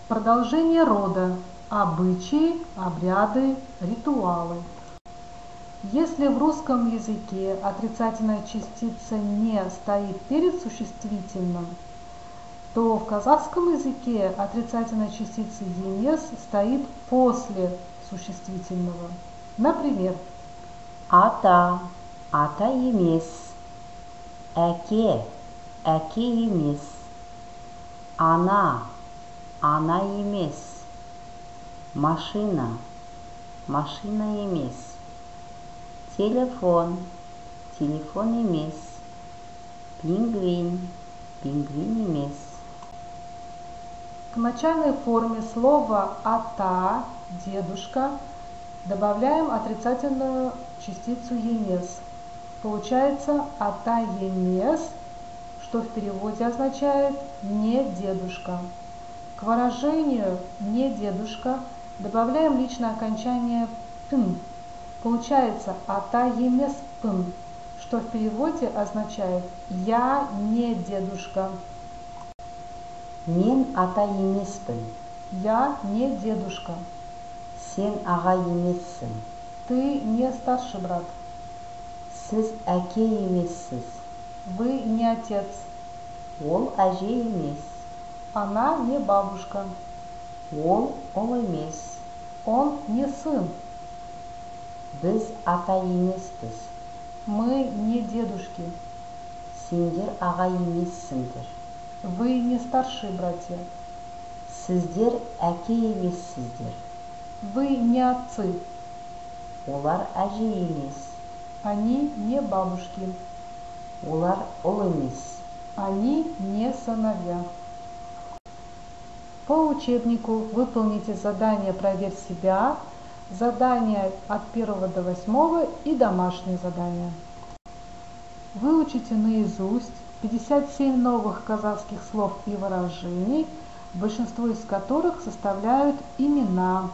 Продолжение рода. Обычаи, обряды, ритуалы. Если в русском языке отрицательная частица «не» стоит перед существительным, то в казахском языке отрицательная частица «емес» стоит после существительного. Например, ата, ата емес, әке, әке емес, ана, ана емес, машина, машина емес, телефон, телефон емес, пингвин, пингвин емес. К начальной форме слова «ата» – «дедушка» добавляем отрицательную частицу «емес». Получается «ата емес», что в переводе означает «не дедушка». К выражению «не дедушка» добавляем личное окончание «пн». Получается «ата емес пн», что в переводе означает «я не дедушка». Мен ата емеспін. Я не дедушка. Сен аға емессің. Ты не старший брат. Сіз әке емессіз. Вы не отец. Ол әже емес. Она не бабушка. Ол емес. Он не сын. Біз ата емеспіз. Мы не дедушки. Сендер аға емессіңдер. Вы не старшие братья. Сіздер әке емессіздер. Вы не отцы. Олар әже емес. Они не бабушки. Олар ұл емес. Они не сыновья. По учебнику выполните задание «Проверь себя», задания от 1 до 8 и домашние задания. Выучите наизусть 57 новых казахских слов и выражений, большинство из которых составляют имена.